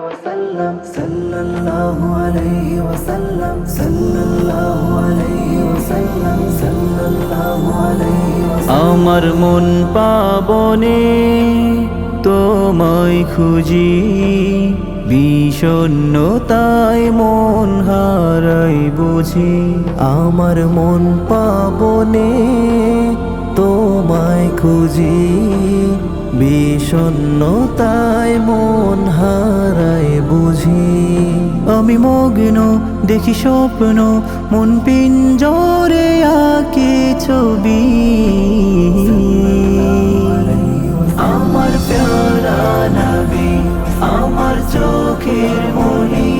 وسلم صلى الله عليه وسلم صلى الله عليه وسلم صلى الله عليه وسلم আমার মন পাবনে তোমায় খুঁজি বিষণ্ণতায় মন হারাই বুঝি আমার মন পাবনে তোমায় খুঁজি বিষণ্ণতায় মন হারাই বুঝি আমি মগ্ন দেখি স্বপ্ন মন পিঞ্জরে আঁকি ছবি আমার প্যারা নবী আমার চোখের মনি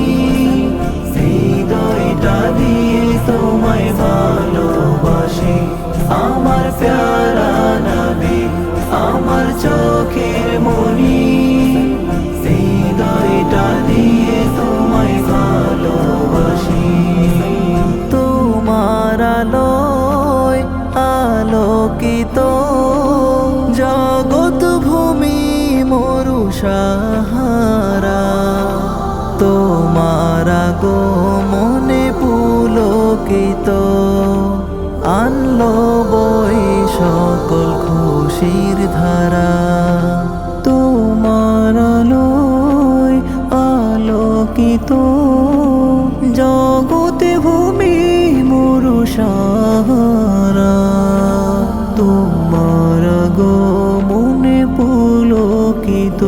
হৃদয়টা দিয়ে তোমায় ভালোবাসি আমার প্যারা নবী আমার চোখের মনি হৃদয়টা দিয়ে তোমায় ভালোবাসি তোমার আলোয় আলোকিত জগৎ ভূমি মরু সাহারা তোমার আগমনে পুলকিত আনলো বই সকল খুশির ধারা তোমার আলোয় আলোকিত জগতে ভূমি মরু সাহারা তোমার আগমনে পুলকিত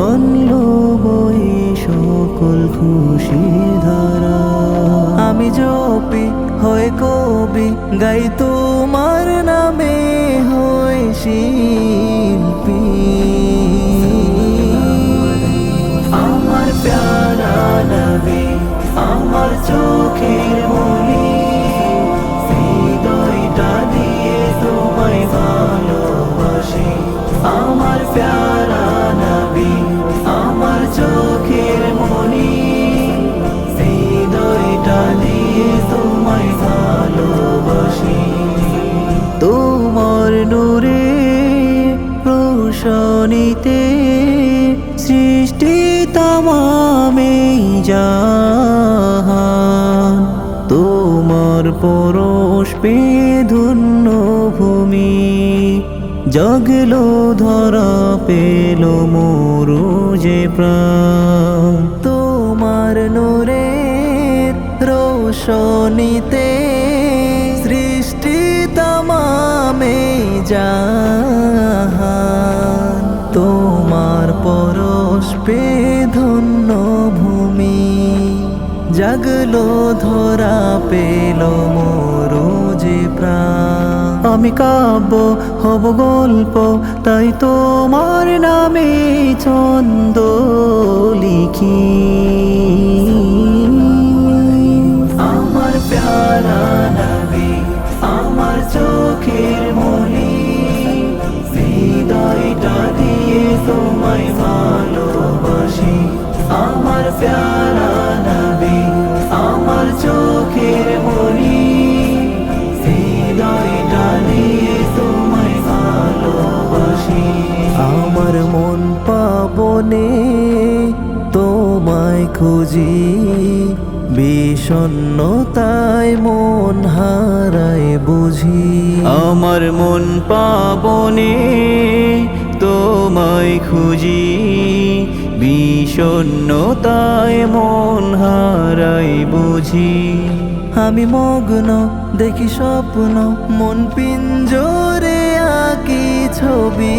আনলো বই সকল খুশির ধারা আমি জপি হয় কবি গাই তোমার নামে হয় শিল্পী আমার প্যারা নবী আমার চোখের মনি হৃদয়টা দিয়ে তোমায় ভালোবাসি আমার প্যারা নবী আমার চোখের মনি হৃদয়টা দিয়ে তোমায় ভালোবাসি তোমার নূরে রোশনীতে সৃষ্টি তামামে জাহান তোমার পরশ পেয়ে ধন্য ভূমি জগলো ধরা পেল মোরু যে প্রাণ তোমার নূরে রোশনীতে সৃষ্টি তামামে জাহান তোমার পরশ পেয়ে ধন্য ভূমি জাগলো ধরা পেল মোরু যে প্রাণ আমি কাব্য হব গল্প তাই তোমার নামে ছন্দ লিখি আমার প্যারা নবী আমার চোখের মনি হৃদয়টা দিয়ে তোমায় ভালোবাসি আমার প্যারা নবী আমার চোখের মনি হৃদয়টা দিয়ে তোমায় ভালোবাসি আমার মন পাবনে তোমায় খুঁজি বিষণ্ণতায় মন হারায় বুঝি আমার মন পাবনে তোমায় খুঁজি বিষণ্ণতায় মন হারাই বুঝি আমি মগ্ন দেখি স্বপ্ন মন পিঞ্জরে আঁকি ছবি